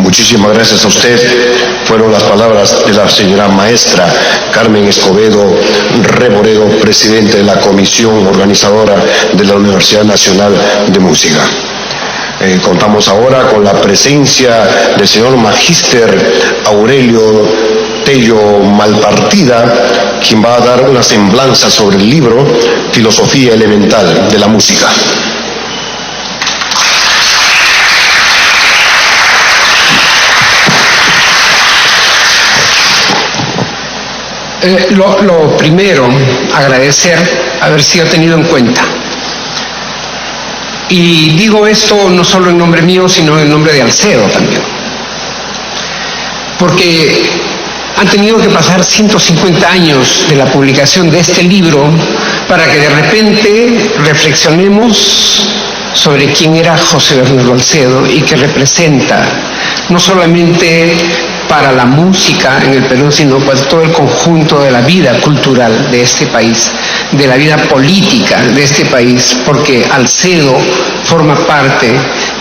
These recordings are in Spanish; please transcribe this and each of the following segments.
Muchísimas gracias a usted. Fueron las palabras de la señora maestra Carmen Escobedo Reboredo, presidente de la comisión organizadora de la Universidad Nacional de Música. Contamos ahora con la presencia del señor Magíster Aurelio Tello Malpartida, quien va a dar una semblanza sobre el libro Filosofía Elemental de la Música. Lo primero, agradecer haber sido tenido en cuenta. Y digo esto no solo en nombre mío, sino en nombre de Alcedo también. Porque han tenido que pasar 150 años de la publicación de este libro para que de repente reflexionemos sobre quién era José Bernardo Alcedo y que representa no solamente para la música en el Perú, sino para todo el conjunto de la vida cultural de este país, de la vida política de este país, porque Alcedo forma parte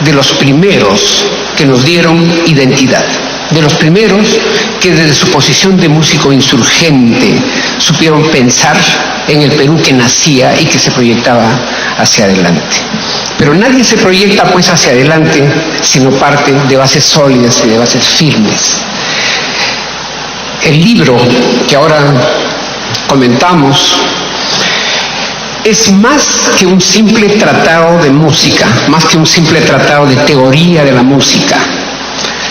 de los primeros que nos dieron identidad, de los primeros que desde su posición de músico insurgente supieron pensar en el Perú que nacía y que se proyectaba hacia adelante. Pero nadie se proyecta pues hacia adelante si no parte de bases sólidas y de bases firmes. El libro que ahora comentamos es más que un simple tratado de música, más que un simple tratado de teoría de la música.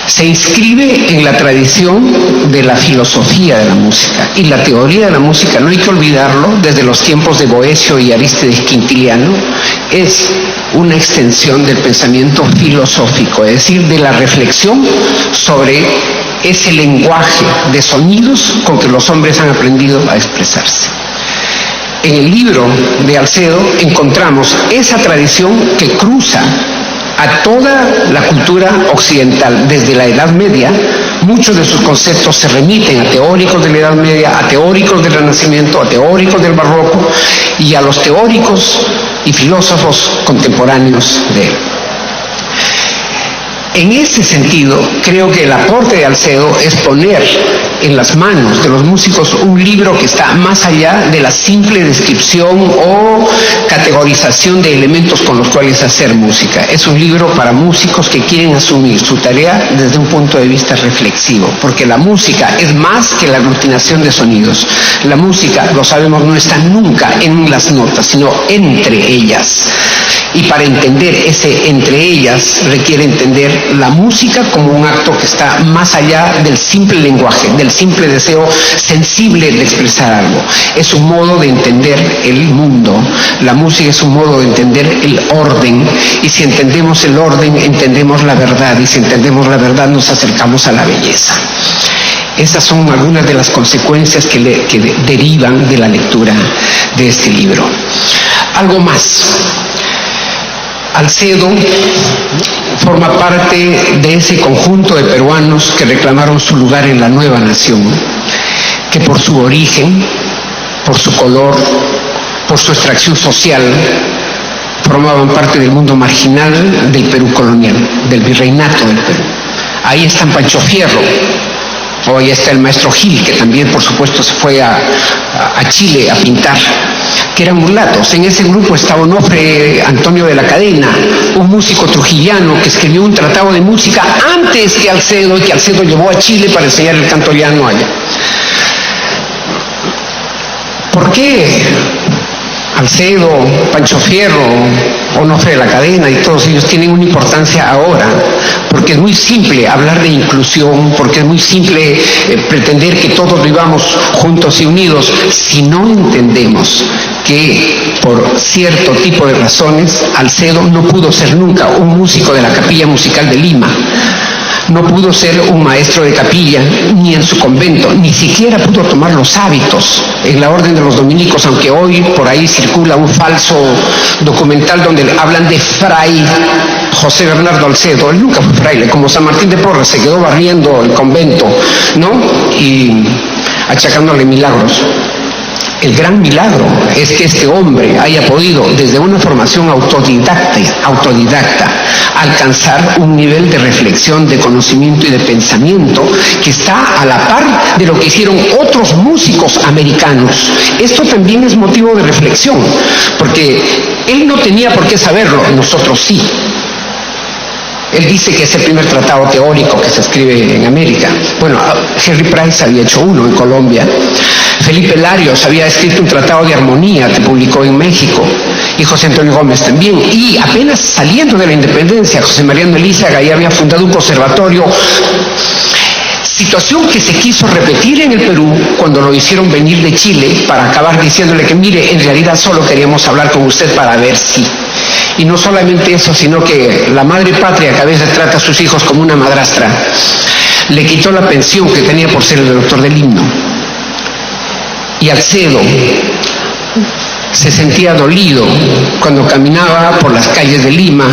Se inscribe en la tradición de la filosofía de la música. Y la teoría de la música, no hay que olvidarlo, desde los tiempos de Boecio y Arístides Quintiliano, es una extensión del pensamiento filosófico, es decir, de la reflexión sobre ese lenguaje de sonidos con que los hombres han aprendido a expresarse. En el libro de Alcedo encontramos esa tradición que cruza a toda la cultura occidental desde la Edad Media. Muchos de sus conceptos se remiten a teóricos de la Edad Media, a teóricos del Renacimiento, a teóricos del Barroco y a los teóricos y filósofos contemporáneos de él. En ese sentido, creo que el aporte de Alcedo es poner en las manos de los músicos un libro que está más allá de la simple descripción o categorización de elementos con los cuales hacer música. Es un libro para músicos que quieren asumir su tarea desde un punto de vista reflexivo, porque la música es más que la aglutinación de sonidos. La música, lo sabemos, no está nunca en las notas, sino entre ellas. Y para entender ese entre ellas requiere entender la música como un acto que está más allá del simple lenguaje, del simple deseo sensible de expresar algo. Es un modo de entender el mundo. La música es un modo de entender el orden. Y si entendemos el orden, entendemos la verdad. Y si entendemos la verdad, nos acercamos a la belleza. Esas son algunas de las consecuencias que derivan de la lectura de este libro. Algo más. Alcedo forma parte de ese conjunto de peruanos que reclamaron su lugar en la nueva nación, que por su origen, por su color, por su extracción social, formaban parte del mundo marginal del Perú colonial, del virreinato del Perú. Ahí está Pancho Fierro, hoy está el maestro Gil, que también por supuesto se fue a Chile a pintar, que eran mulatos. En ese grupo estaba Onofre Antonio de la Cadena, un músico trujillano que escribió un tratado de música antes que Alcedo, y que Alcedo llevó a Chile para enseñar el canto llano allá. ¿Por qué Alcedo, Pancho Fierro, Onofre de la Cadena y todos ellos tienen una importancia ahora? Porque es muy simple hablar de inclusión, porque es muy simple pretender que todos vivamos juntos y unidos, si no entendemos que por cierto tipo de razones Alcedo no pudo ser nunca un músico de la Capilla Musical de Lima. No pudo ser un maestro de capilla, ni en su convento, ni siquiera pudo tomar los hábitos en la orden de los dominicos, aunque hoy por ahí circula un falso documental donde hablan de Fray José Bernardo Alcedo. Él nunca fue fraile, como San Martín de Porres, se quedó barriendo el convento, ¿no? Y achacándole milagros. El gran milagro es que este hombre haya podido, desde una formación autodidacta, alcanzar un nivel de reflexión, de conocimiento y de pensamiento que está a la par de lo que hicieron otros músicos americanos. Esto también es motivo de reflexión, porque él no tenía por qué saberlo, nosotros sí. Él dice que es el primer tratado teórico que se escribe en América. Bueno, Henry Price había hecho uno en Colombia. Felipe Larios había escrito un tratado de armonía que publicó en México. Y José Antonio Gómez también. Y apenas saliendo de la independencia, José Mariano Elízaga ya había fundado un conservatorio. Situación que se quiso repetir en el Perú cuando lo hicieron venir de Chile para acabar diciéndole que mire, en realidad solo queríamos hablar con usted para ver si. Y no solamente eso, sino que la madre patria, que a veces trata a sus hijos como una madrastra, le quitó la pensión que tenía por ser el doctor del himno. Y Alcedo se sentía dolido cuando caminaba por las calles de Lima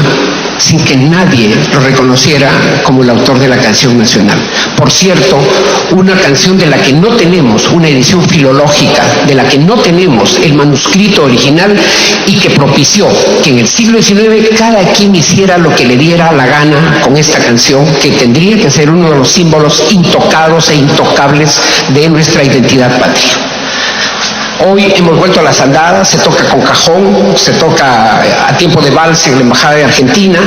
sin que nadie lo reconociera como el autor de la canción nacional. Por cierto, una canción de la que no tenemos una edición filológica, de la que no tenemos el manuscrito original y que propició que en el siglo XIX cada quien hiciera lo que le diera la gana con esta canción, que tendría que ser uno de los símbolos intocados e intocables de nuestra identidad patria. Hoy hemos vuelto a las andadas, se toca con cajón, se toca a tiempo de vals en la Embajada de Argentina,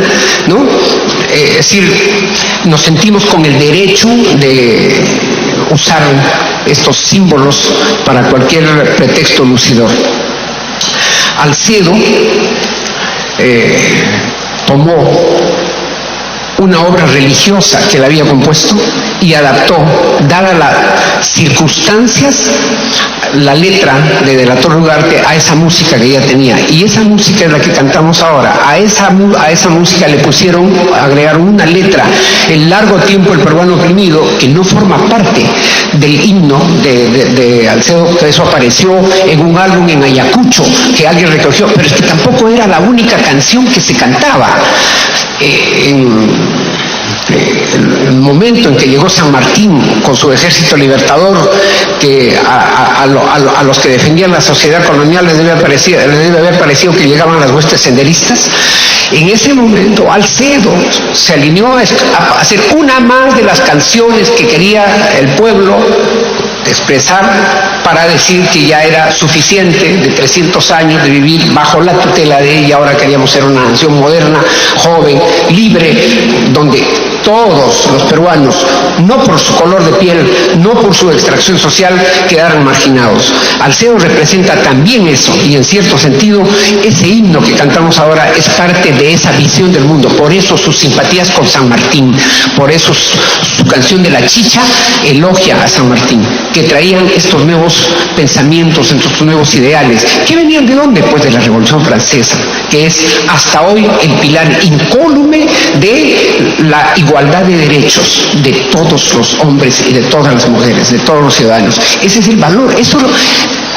¿no? Es decir, nos sentimos con el derecho de usar estos símbolos para cualquier pretexto lucidor. Alcedo tomó una obra religiosa que él había compuesto y adaptó, dadas las circunstancias, la letra de la Torre Ugarte a esa música que ella tenía. Y esa música es la que cantamos ahora. A esa música le agregaron una letra, el largo tiempo el peruano oprimido, que no forma parte del himno de Alcedo, que eso apareció en un álbum en Ayacucho, que alguien recogió, pero es que tampoco era la única canción que se cantaba. El momento en que llegó San Martín con su ejército libertador, que a los que defendían la sociedad colonial les debe haber parecido que llegaban las huestes senderistas, en ese momento Alcedo se alineó a hacer una más de las canciones que quería el pueblo expresar para decir que ya era suficiente de 300 años de vivir bajo la tutela de ella. Ahora queríamos ser una nación moderna, joven, libre, donde todos los peruanos, no por su color de piel, no por su extracción social, quedaran marginados. Alcedo representa también eso, y en cierto sentido ese himno que cantamos ahora es parte de esa visión del mundo. Por eso sus simpatías con San Martín, por eso su canción de La Chicha elogia a San Martín, que traían estos nuevos pensamientos, estos nuevos ideales, que venían de ¿dónde? Pues de la Revolución Francesa, que es hasta hoy el pilar incólume de la igualdad de derechos de todos los hombres y de todas las mujeres, de todos los ciudadanos. Ese es el valor.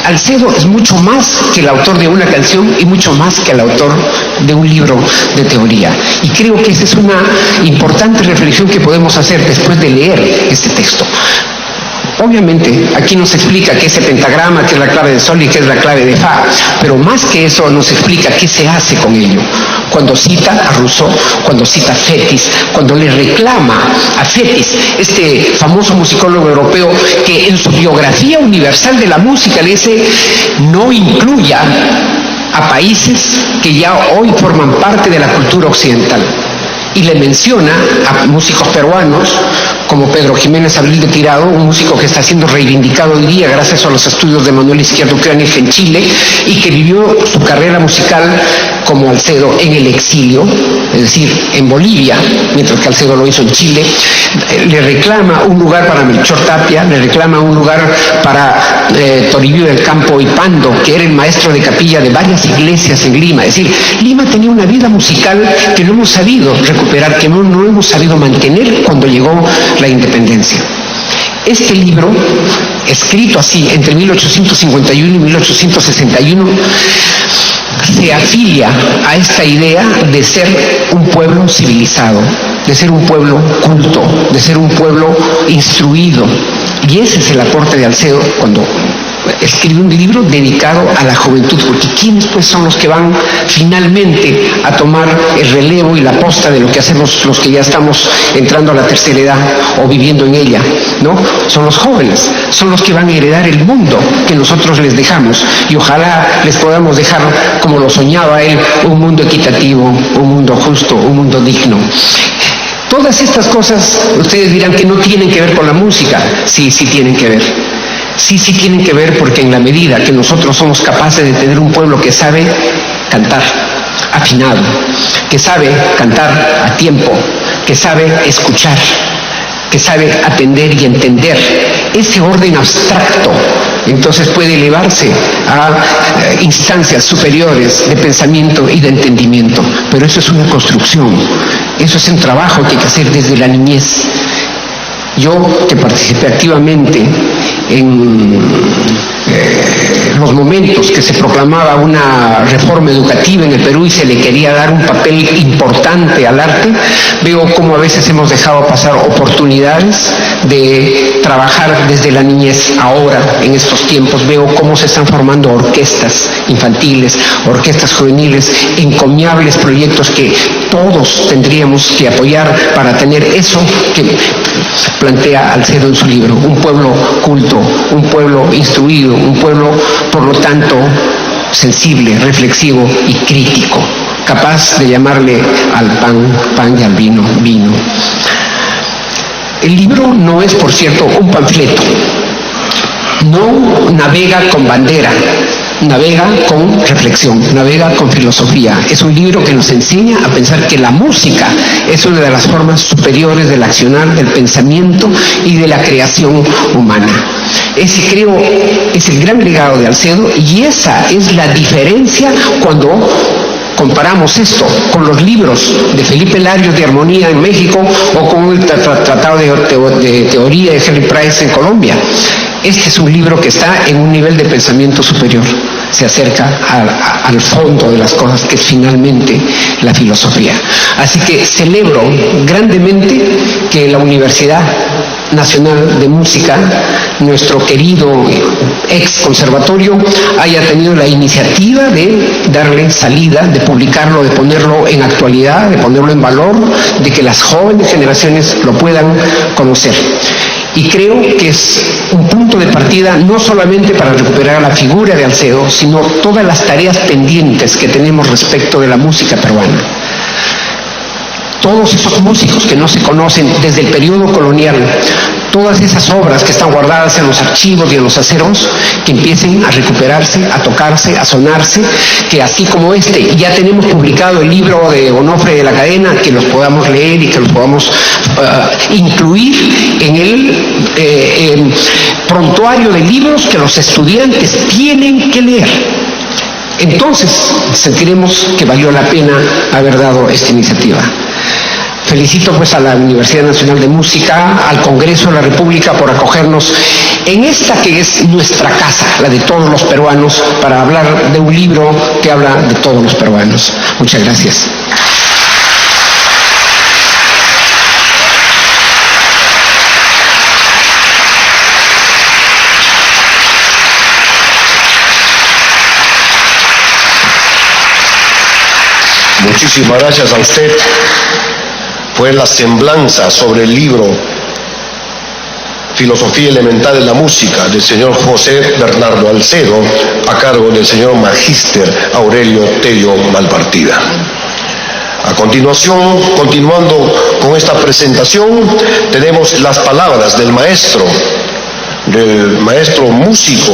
Alcedo es mucho más que el autor de una canción y mucho más que el autor de un libro de teoría. Y creo que esa es una importante reflexión que podemos hacer después de leer este texto. Obviamente, aquí nos explica qué es el pentagrama, qué es la clave de sol y qué es la clave de fa, pero más que eso nos explica qué se hace con ello. Cuando cita a Rousseau, cuando cita a Fétis, cuando le reclama a Fétis, este famoso musicólogo europeo, que en su biografía universal de la música le dice no incluya a países que ya hoy forman parte de la cultura occidental. Y le menciona a músicos peruanos como Pedro Jiménez Abril de Tirado, un músico que está siendo reivindicado hoy día gracias a los estudios de Manuel Izquierdo Cránex en Chile y que vivió su carrera musical como Alcedo en el exilio, es decir, en Bolivia, mientras que Alcedo lo hizo en Chile. Le reclama un lugar para Melchor Tapia, le reclama un lugar para Toribio del Campo y Pando, que era el maestro de capilla de varias iglesias en Lima. Es decir, Lima tenía una vida musical que no hemos sabido recuperar, que no hemos sabido mantener cuando llegó la independencia. Este libro, escrito así entre 1851 y 1861, se afilia a esta idea de ser un pueblo civilizado, de ser un pueblo culto, de ser un pueblo instruido. Y ese es el aporte de Alcedo cuando escribe un libro dedicado a la juventud, porque ¿quiénes pues son los que van finalmente a tomar el relevo y la posta de lo que hacemos los que ya estamos entrando a la tercera edad o viviendo en ella, ¿no? Son los jóvenes, son los que van a heredar el mundo que nosotros les dejamos, y ojalá les podamos dejar, como lo soñaba él, un mundo equitativo, un mundo justo, un mundo digno. Todas estas cosas, ustedes dirán que no tienen que ver con la música. Sí, sí tienen que ver. Sí tienen que ver, porque en la medida que nosotros somos capaces de tener un pueblo que sabe cantar afinado, que sabe cantar a tiempo, que sabe escuchar, que sabe atender y entender ese orden abstracto, entonces puede elevarse a instancias superiores de pensamiento y de entendimiento. Pero eso es una construcción, eso es un trabajo que hay que hacer desde la niñez. Yo, que participé activamente en los momentos que se proclamaba una reforma educativa en el Perú y se le quería dar un papel importante al arte, veo cómo a veces hemos dejado pasar oportunidades de trabajar desde la niñez. Ahora, en estos tiempos, veo cómo se están formando orquestas infantiles, orquestas juveniles, encomiables proyectos que todos tendríamos que apoyar para tener eso que plantea Alcedo en su libro: un pueblo culto, un pueblo instruido, un pueblo, por lo tanto, sensible, reflexivo y crítico, capaz de llamarle al pan, pan, y al vino, vino. El libro no es, por cierto, un panfleto. No navega con bandera, navega con reflexión, navega con filosofía. Es un libro que nos enseña a pensar que la música es una de las formas superiores del accionar, del pensamiento y de la creación humana. Ese, creo, es el gran legado de Alcedo, y esa es la diferencia cuando comparamos esto con los libros de Felipe Larios de armonía en México o con el tratado de teoría de Henry Price en Colombia. Este es un libro que está en un nivel de pensamiento superior, se acerca al fondo de las cosas, que es finalmente la filosofía. Así que celebro grandemente que la Universidad Nacional de Música, nuestro querido ex conservatorio, haya tenido la iniciativa de darle salida, de publicarlo, de ponerlo en actualidad, de ponerlo en valor, de que las jóvenes generaciones lo puedan conocer. Y creo que es un punto de partida no solamente para recuperar la figura de Alcedo, sino todas las tareas pendientes que tenemos respecto de la música peruana. Todos esos músicos que no se conocen desde el periodo colonial, todas esas obras que están guardadas en los archivos y en los acervos, que empiecen a recuperarse, a tocarse, a sonarse, que así como ya tenemos publicado el libro de Onofre de la Cadena, que los podamos leer y que los podamos incluir en el prontuario de libros que los estudiantes tienen que leer. Entonces sentiremos que valió la pena haber dado esta iniciativa. Felicito pues a la Universidad Nacional de Música, al Congreso de la República por acogernos en esta que es nuestra casa, la de todos los peruanos, para hablar de un libro que habla de todos los peruanos. Muchas gracias. Muchísimas gracias a usted. Fue la semblanza sobre el libro Filosofía Elemental de la Música del señor José Bernardo Alcedo, a cargo del señor Magíster Aurelio Tello Malpartida. A continuación, continuando con esta presentación, tenemos las palabras del maestro músico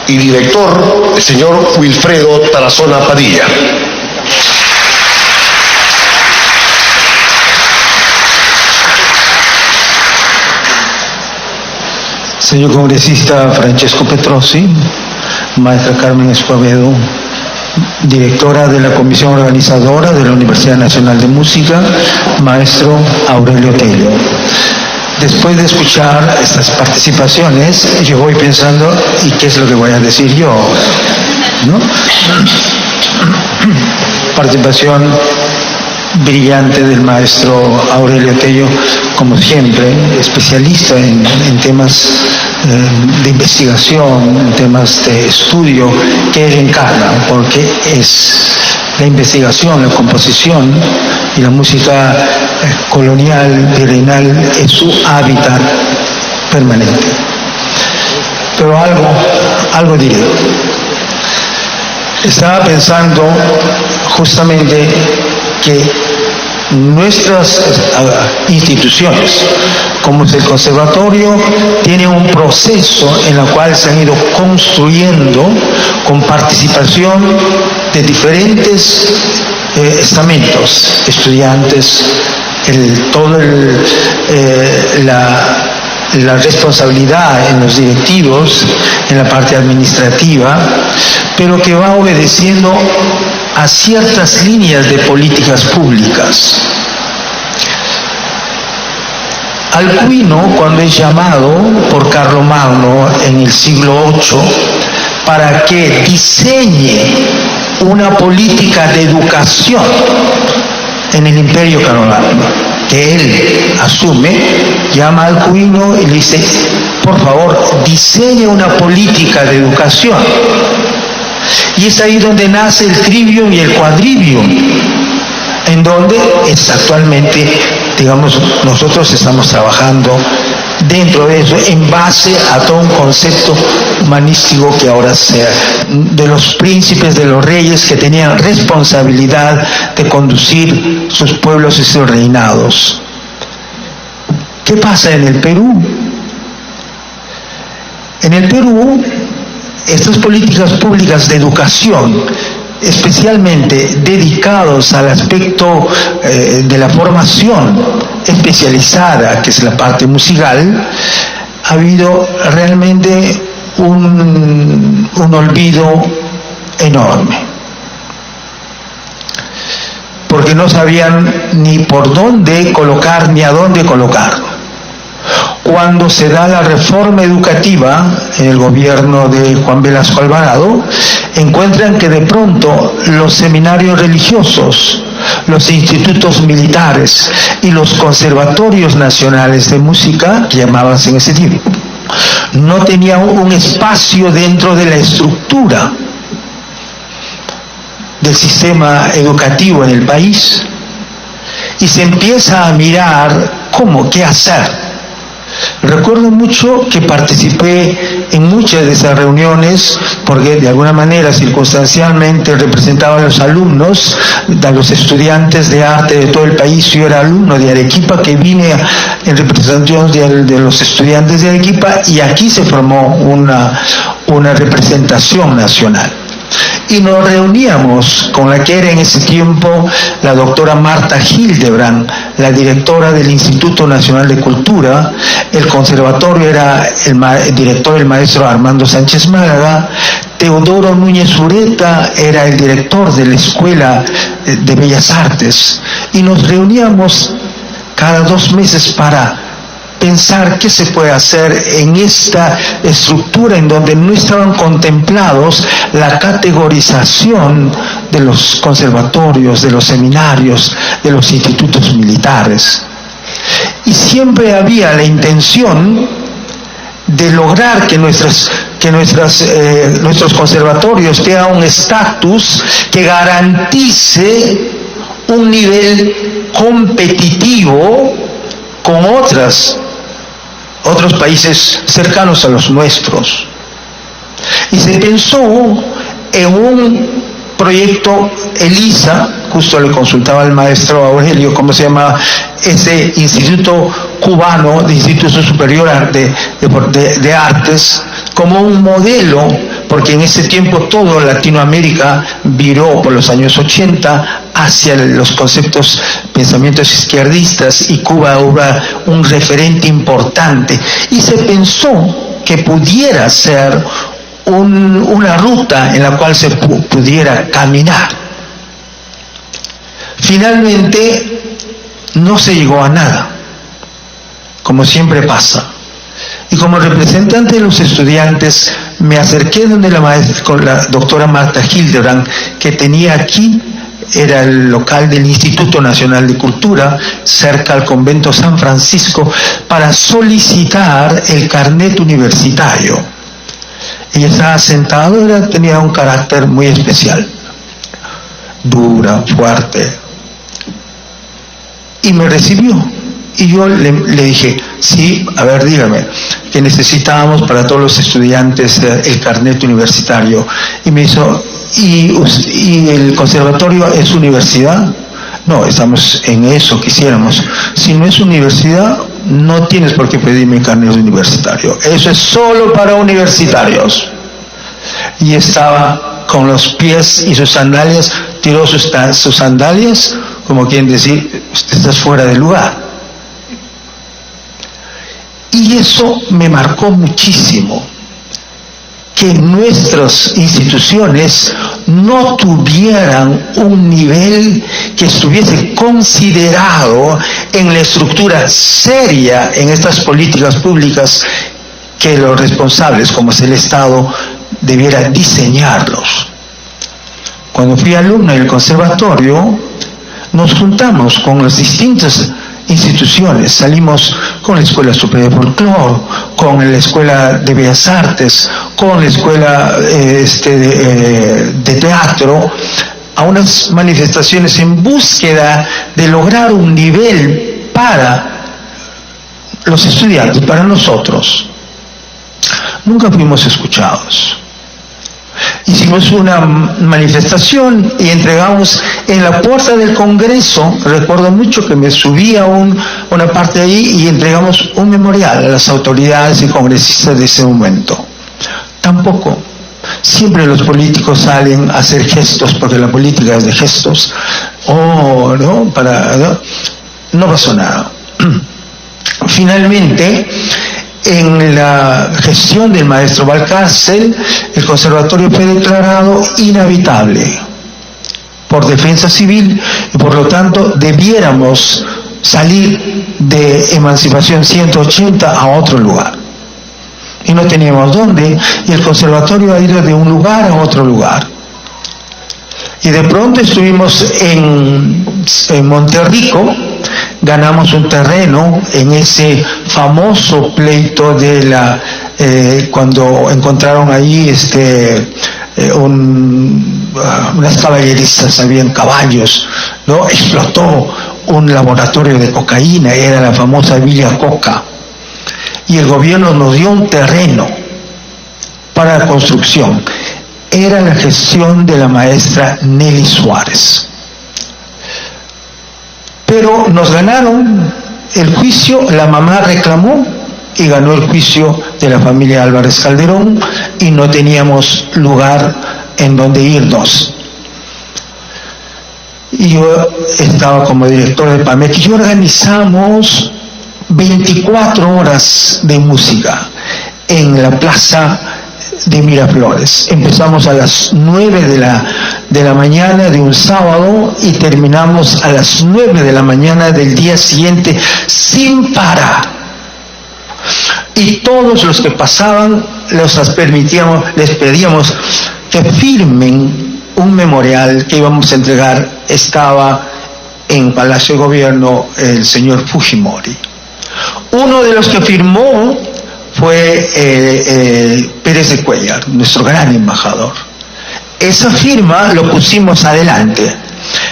y director, el señor Wilfredo Tarazona Padilla. Señor congresista Francesco Petrosi, maestra Carmen Escobedo, directora de la Comisión Organizadora de la Universidad Nacional de Música, maestro Aurelio Tello. Después de escuchar estas participaciones, yo voy pensando, ¿y qué es lo que voy a decir yo? ¿No? Participación brillante del maestro Aurelio Tello, como siempre, especialista en temas de investigación, temas de estudio que él encarna, porque es la investigación, la composición y la música colonial, virreinal, es su hábitat permanente. Pero algo diré. Estaba pensando justamente que nuestras instituciones, como es el conservatorio, tienen un proceso en el cual se han ido construyendo con participación de diferentes estamentos, estudiantes, la responsabilidad en los directivos, en la parte administrativa, pero que va obedeciendo a ciertas líneas de políticas públicas. Alcuino, cuando es llamado por Carlomagno en el siglo VIII para que diseñe una política de educación en el Imperio Carolingio, que él asume, llama a Alcuino y le dice: por favor, diseñe una política de educación. Y es ahí donde nace el trivium y el quadrivium, en donde es actualmente, digamos, nosotros estamos trabajando dentro de eso, en base a todo un concepto humanístico que ahora sea de los príncipes, de los reyes que tenían responsabilidad de conducir sus pueblos y sus reinados. ¿Qué pasa en el Perú? En el Perú, estas políticas públicas de educación, especialmente dedicados al aspecto de la formación especializada, que es la parte musical, ha habido realmente un olvido enorme, porque no sabían ni por dónde colocar ni a dónde colocarlo. Cuando se da la reforma educativa en el gobierno de Juan Velasco Alvarado, encuentran que de pronto los seminarios religiosos, los institutos militares y los conservatorios nacionales de música, que llamaban en ese tiempo, no tenían un espacio dentro de la estructura del sistema educativo en el país, y se empieza a mirar qué hacer. Recuerdo mucho que participé en muchas de esas reuniones, porque de alguna manera, circunstancialmente, representaba a los alumnos, a los estudiantes de arte de todo el país. Yo era alumno de Arequipa, que vine en representación de los estudiantes de Arequipa, y aquí se formó una representación nacional. Y nos reuníamos con la que era en ese tiempo la doctora Marta Hildebrand, la directora del Instituto Nacional de Cultura. El conservatorio era el director, el maestro Armando Sánchez Málaga. Teodoro Núñez Ureta era el director de la Escuela de Bellas Artes. Y nos reuníamos cada 2 meses para pensar qué se puede hacer en esta estructura en donde no estaban contemplados la categorización de los conservatorios, de los seminarios, de los institutos militares. Y siempre había la intención de lograr que nuestros conservatorios tengan un estatus que garantice un nivel competitivo con otros países cercanos a los nuestros. Y se pensó en un proyecto ELISA, justo le consultaba al maestro Aurelio cómo se llama ese Instituto Cubano de Instituto Superior de Artes, como un modelo, porque en ese tiempo todo Latinoamérica viró por los años 80 hacia los pensamientos izquierdistas, y Cuba era un referente importante, y se pensó que pudiera ser una ruta en la cual se pudiera caminar. Finalmente no se llegó a nada, como siempre pasa. Y como representante de los estudiantes me acerqué con la doctora Marta Hildebrand, que tenía aquí era el local del Instituto Nacional de Cultura, cerca al convento San Francisco, para solicitar el carnet universitario. Ella estaba sentada, tenía un carácter muy especial, dura, fuerte, y me recibió. Y yo le dije, sí, a ver, dígame, que necesitábamos para todos los estudiantes el carnet universitario. Y me hizo, ¿y el conservatorio es universidad? No, estamos en eso, quisiéramos. Si no es universidad, no tienes por qué pedirme el carnet universitario. Eso es solo para universitarios. Y estaba con los pies y sus sandalias, tiró sus sandalias, como quien decir, usted está fuera de lugar. Y eso me marcó muchísimo, que nuestras instituciones no tuvieran un nivel que estuviese considerado en la estructura seria en estas políticas públicas, que los responsables, como es el Estado, debiera diseñarlos. Cuando fui alumno en el conservatorio, nos juntamos con las distintas instituciones, salimos con la Escuela Superior de Folclore, con la Escuela de Bellas Artes, con la Escuela de Teatro, a unas manifestaciones en búsqueda de lograr un nivel para los estudiantes, para nosotros. Nunca fuimos escuchados. Hicimos una manifestación y entregamos en la puerta del Congreso, recuerdo mucho que me subí a una parte ahí y entregamos un memorial a las autoridades y congresistas de ese momento. Tampoco. Siempre los políticos salen a hacer gestos, porque la política es de gestos. No pasó nada. Finalmente, en la gestión del maestro Valcárcel, el conservatorio fue declarado inhabitable por Defensa Civil y por lo tanto debiéramos salir de Emancipación 180 a otro lugar. Y no teníamos dónde, y el conservatorio ha ido de un lugar a otro lugar. Y de pronto estuvimos en Monterrico, ganamos un terreno en ese famoso pleito de cuando encontraron ahí unas caballerizas, habían caballos, ¿no? Explotó un laboratorio de cocaína, era la famosa Villa Coca, y el gobierno nos dio un terreno para la construcción. Era la gestión de la maestra Nelly Suárez. Pero nos ganaron el juicio, la mamá reclamó y ganó el juicio de la familia Álvarez Calderón y no teníamos lugar en donde irnos. Y yo estaba como director de PAMEC y organizamos 24 horas de música en la plaza de Miraflores. Empezamos a las 9 de la mañana de un sábado y terminamos a las 9 de la mañana del día siguiente sin parar. Y todos los que pasaban les pedíamos que firmen un memorial que íbamos a entregar. Estaba en Palacio de Gobierno el señor Fujimori. Uno de los que firmó fue Pérez de Cuéllar, nuestro gran embajador. Esa firma lo pusimos adelante.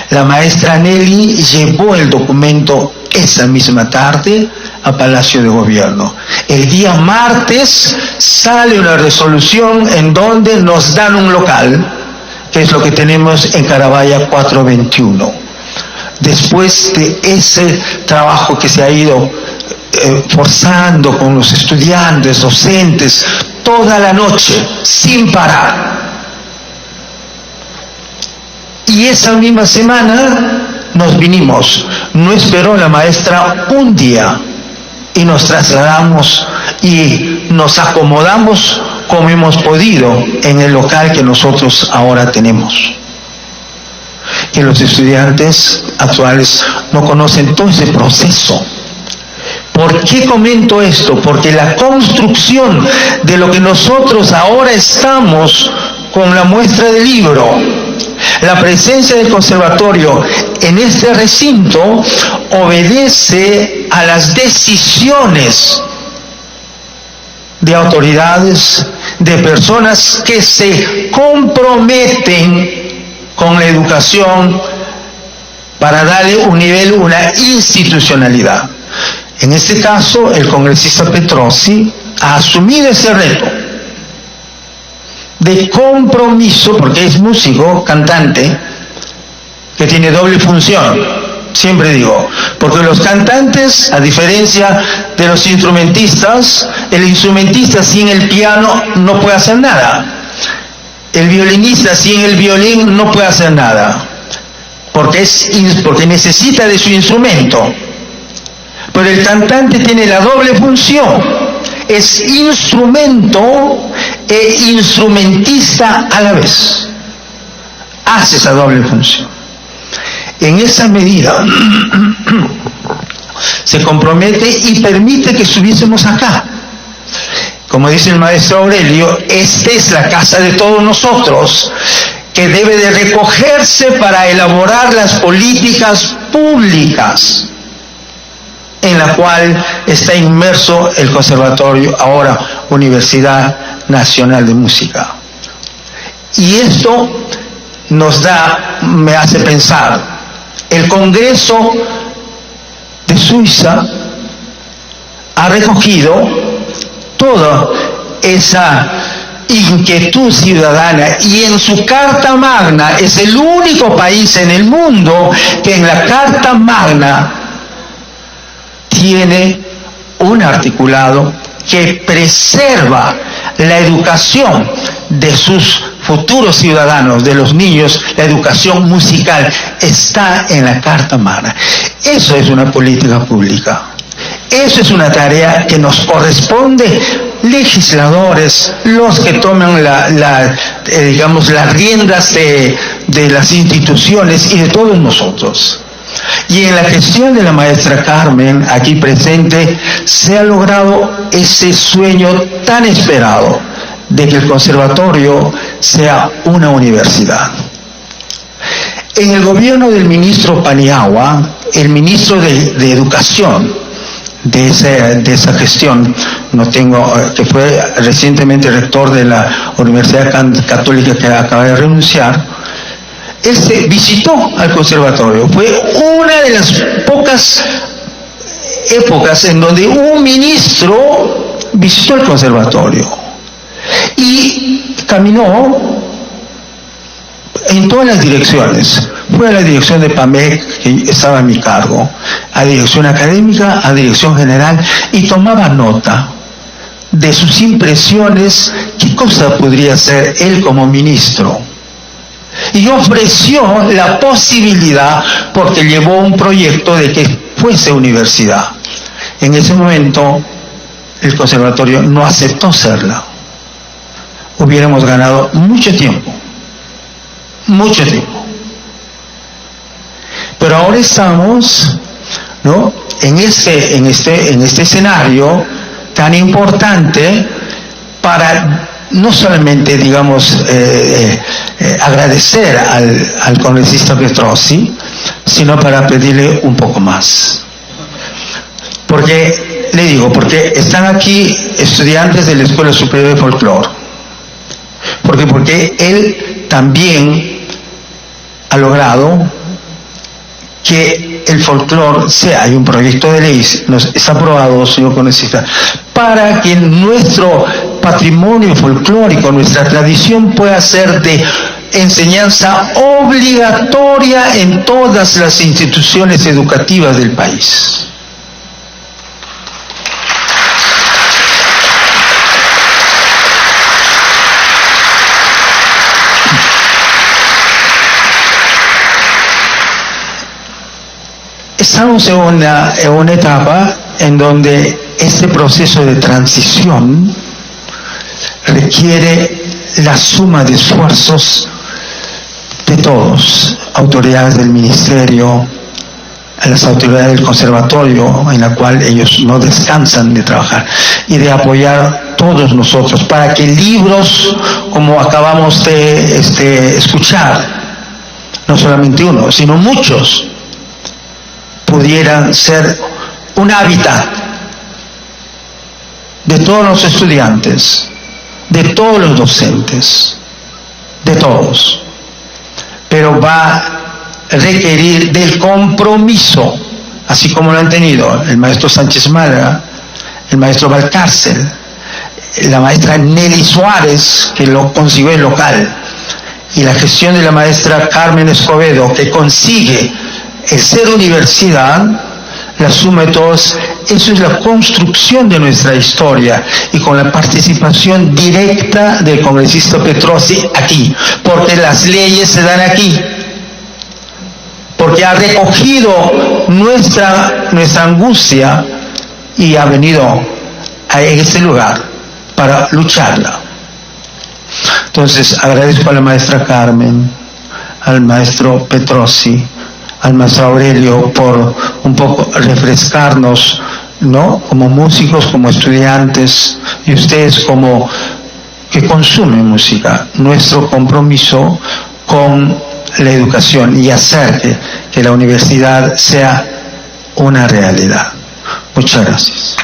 La maestra Nelly llevó el documento esa misma tarde a Palacio de Gobierno. El día martes sale una resolución en donde nos dan un local, que es lo que tenemos en Carabaya 421. Después de ese trabajo que se ha ido forzando con los estudiantes, docentes, toda la noche, sin parar. Y esa misma semana nos vinimos. No esperó la maestra un día y nos trasladamos y nos acomodamos como hemos podido en el local que nosotros ahora tenemos. Que los estudiantes actuales no conocen todo ese proceso. ¿Por qué comento esto? Porque la construcción de lo que nosotros ahora estamos con la muestra del libro, La presencia del conservatorio en este recinto obedece a las decisiones de autoridades, de personas que se comprometen con la educación para darle un nivel, una institucionalidad. En este caso, el congresista Petrosi ha asumido ese reto de compromiso, porque es músico, cantante, que tiene doble función, siempre digo, porque los cantantes, a diferencia de los instrumentistas, el instrumentista sin el piano no puede hacer nada, el violinista sin el violín no puede hacer nada, porque necesita de su instrumento. Pero el cantante tiene la doble función, es instrumento e instrumentista a la vez, hace esa doble función. En esa medida se compromete y permite que estuviésemos acá. Como dice el maestro Aurelio, esta es la casa de todos nosotros, que debe de recogerse para elaborar las políticas públicas en la cual está inmerso el conservatorio, ahora Universidad Nacional de Música. Y esto me hace pensar, el Congreso de Suiza ha recogido toda esa inquietud ciudadana y en su Carta Magna es el único país en el mundo que en la Carta Magna tiene un articulado que preserva la educación de sus futuros ciudadanos, de los niños. La educación musical está en la Carta Magna. Eso es una política pública. Eso es una tarea que nos corresponde, legisladores, los que toman las riendas de las instituciones y de todos nosotros. Y en la gestión de la maestra Carmen, aquí presente, se ha logrado ese sueño tan esperado de que el conservatorio sea una universidad. En el gobierno del ministro Paniagua, el ministro de Educación de esa gestión, que fue recientemente rector de la Universidad Católica que acaba de renunciar, él se visitó al conservatorio. Fue una de las pocas épocas en donde un ministro visitó el conservatorio y caminó en todas las direcciones. Fue a la dirección de PAMEC, que estaba a mi cargo, a dirección académica, a dirección general, y tomaba nota de sus impresiones, qué cosa podría hacer él como ministro. Y ofreció la posibilidad, porque llevó un proyecto de que fuese universidad. En ese momento, el conservatorio no aceptó serla. Hubiéramos ganado mucho tiempo. Mucho tiempo. Pero ahora estamos, ¿no?, en este escenario tan importante para no solamente, digamos, agradecer al congresista Petrosi, sino para pedirle un poco más. Porque están aquí estudiantes de la Escuela Superior de Folclore. Porque él también ha logrado que el folclore hay un proyecto de ley, está aprobado, señor congresista, para que nuestro patrimonio folclórico, nuestra tradición pueda ser de enseñanza obligatoria en todas las instituciones educativas del país. Estamos en una etapa en donde este proceso de transición requiere la suma de esfuerzos de todos, autoridades del ministerio, a las autoridades del conservatorio, en la cual ellos no descansan de trabajar, y de apoyar todos nosotros para que libros como acabamos de escuchar no solamente uno, sino muchos, pudieran ser un hábitat de todos los estudiantes, de todos los docentes, de todos. Pero va a requerir del compromiso, así como lo han tenido el maestro Sánchez Malga, el maestro Valcárcel, la maestra Nelly Suárez, que lo consiguió el local, y la gestión de la maestra Carmen Escobedo, que consigue el ser universidad, la suma de todos. Eso es la construcción de nuestra historia, y con la participación directa del congresista Petrosi aquí, porque las leyes se dan aquí, porque ha recogido nuestra angustia y ha venido a este lugar para lucharla. Entonces agradezco a la maestra Carmen, al maestro Petrosi, al maestro Aurelio por un poco refrescarnos, ¿no? Como músicos, como estudiantes, y ustedes como que consumen música, nuestro compromiso con la educación y hacer que la universidad sea una realidad. Muchas gracias.